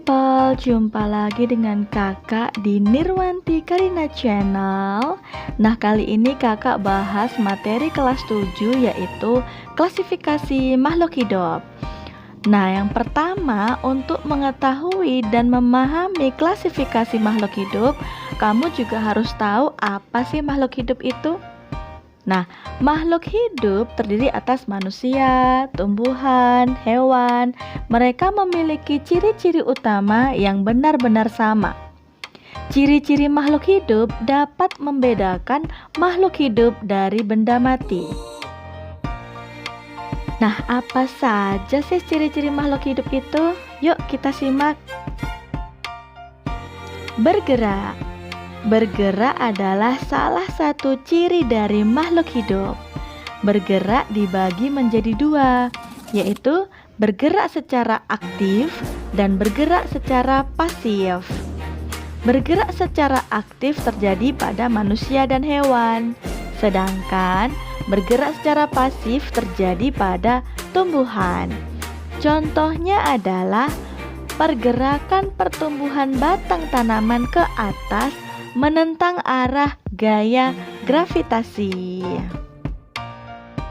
Jumpa lagi dengan kakak di Nirwanti Karina Channel. Nah, kali ini kakak bahas materi kelas 7 yaitu klasifikasi makhluk hidup. Nah, yang pertama, untuk mengetahui dan memahami klasifikasi makhluk hidup, kamu juga harus tahu apa sih makhluk hidup itu. Nah, makhluk hidup terdiri atas manusia, tumbuhan, hewan. Mereka memiliki ciri-ciri utama yang benar-benar sama. Ciri-ciri makhluk hidup dapat membedakan makhluk hidup dari benda mati. Nah, apa saja sih ciri-ciri makhluk hidup itu? Yuk kita simak. Bergerak. Bergerak adalah salah satu ciri dari makhluk hidup. Bergerak dibagi menjadi dua, yaitu bergerak secara aktif dan bergerak secara pasif. Bergerak secara aktif terjadi pada manusia dan hewan, sedangkan bergerak secara pasif terjadi pada tumbuhan. Contohnya adalah pergerakan pertumbuhan batang tanaman ke atas menentang arah gaya gravitasi.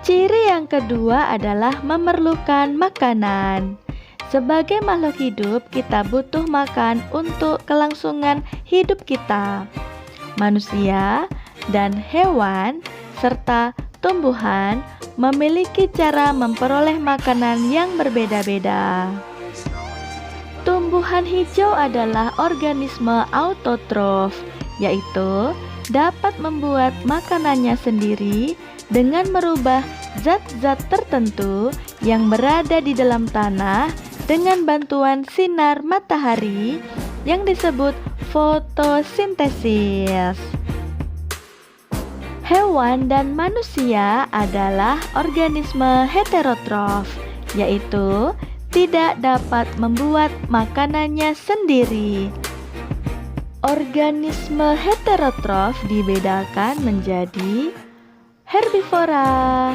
Ciri yang kedua adalah memerlukan makanan. Sebagai makhluk hidup, kita butuh makan untuk kelangsungan hidup kita. Manusia dan hewan serta tumbuhan memiliki cara memperoleh makanan yang berbeda-beda. Tumbuhan hijau adalah organisme autotrof, yaitu dapat membuat makanannya sendiri dengan merubah zat-zat tertentu yang berada di dalam tanah dengan bantuan sinar matahari yang disebut fotosintesis. Hewan dan manusia adalah organisme heterotrof, yaitu tidak dapat membuat makanannya sendiri. Organisme heterotrof dibedakan menjadi herbivora,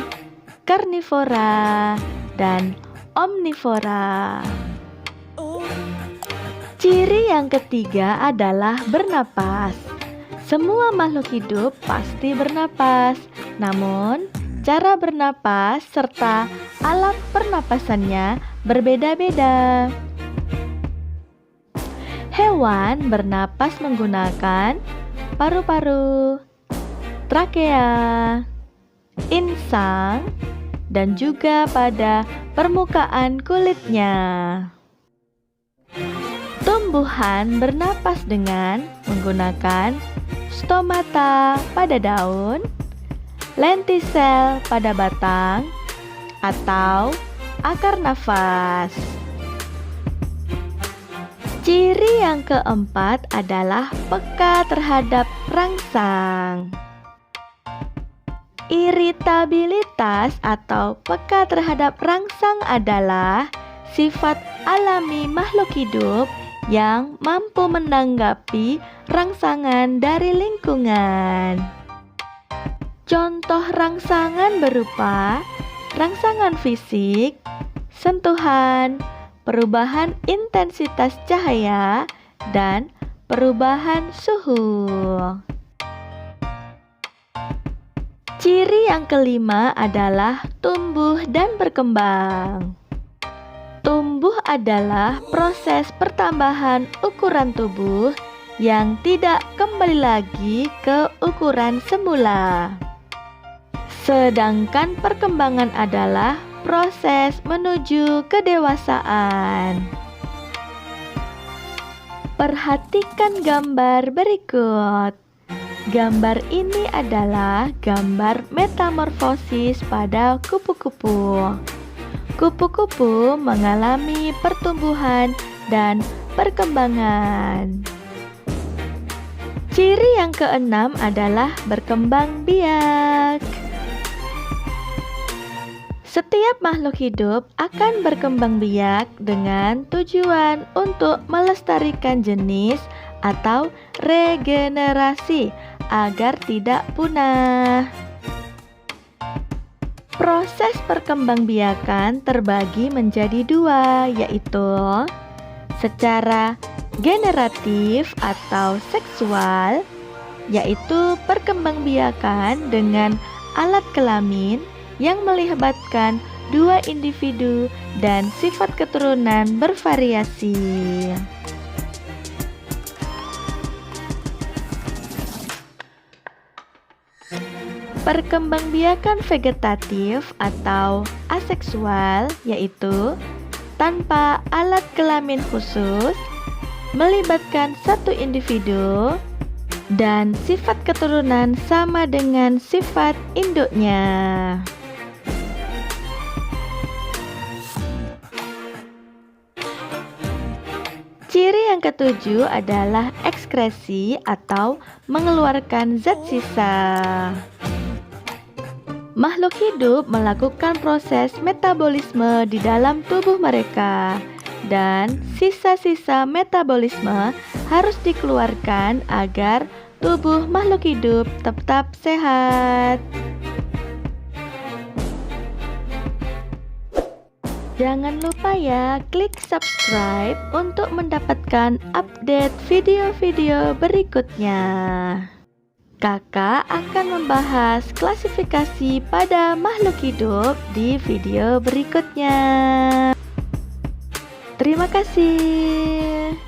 karnivora, dan omnivora. Ciri yang ketiga adalah bernapas. Semua makhluk hidup pasti bernapas, namun cara bernapas serta alat pernapasannya berbeda-beda. Hewan bernapas menggunakan paru-paru, trakea, insang, dan juga pada permukaan kulitnya. Tumbuhan bernapas dengan menggunakan stomata pada daun, lentisel pada batang, atau akar nafas. Ciri yang keempat adalah peka terhadap rangsang. Iritabilitas atau peka terhadap rangsang adalah sifat alami makhluk hidup yang mampu menanggapi rangsangan dari lingkungan. Contoh rangsangan berupa rangsangan fisik, sentuhan, perubahan intensitas cahaya, dan perubahan suhu. Ciri yang kelima adalah tumbuh dan berkembang. Tumbuh adalah proses pertambahan ukuran tubuh yang tidak kembali lagi ke ukuran semula. Sedangkan perkembangan adalah proses menuju kedewasaan. Perhatikan gambar berikut. Gambar ini adalah gambar metamorfosis pada kupu-kupu. Kupu-kupu mengalami pertumbuhan dan perkembangan. Ciri yang keenam adalah berkembang biak. Setiap makhluk hidup akan berkembang biak dengan tujuan untuk melestarikan jenis atau regenerasi agar tidak punah. Proses perkembangbiakan terbagi menjadi dua, yaitu secara generatif atau seksual, yaitu perkembangbiakan dengan alat kelamin yang melibatkan dua individu dan sifat keturunan bervariasi. Perkembangbiakan vegetatif atau aseksual, yaitu tanpa alat kelamin khusus, melibatkan satu individu dan sifat keturunan sama dengan sifat induknya. Ciri yang ketujuh adalah ekskresi atau mengeluarkan zat sisa. Makhluk hidup melakukan proses metabolisme di dalam tubuh mereka, dan sisa-sisa metabolisme harus dikeluarkan agar tubuh makhluk hidup tetap sehat. Jangan lupa ya, klik subscribe untuk mendapatkan update video-video berikutnya. Kakak akan membahas klasifikasi pada makhluk hidup di video berikutnya. Terima kasih.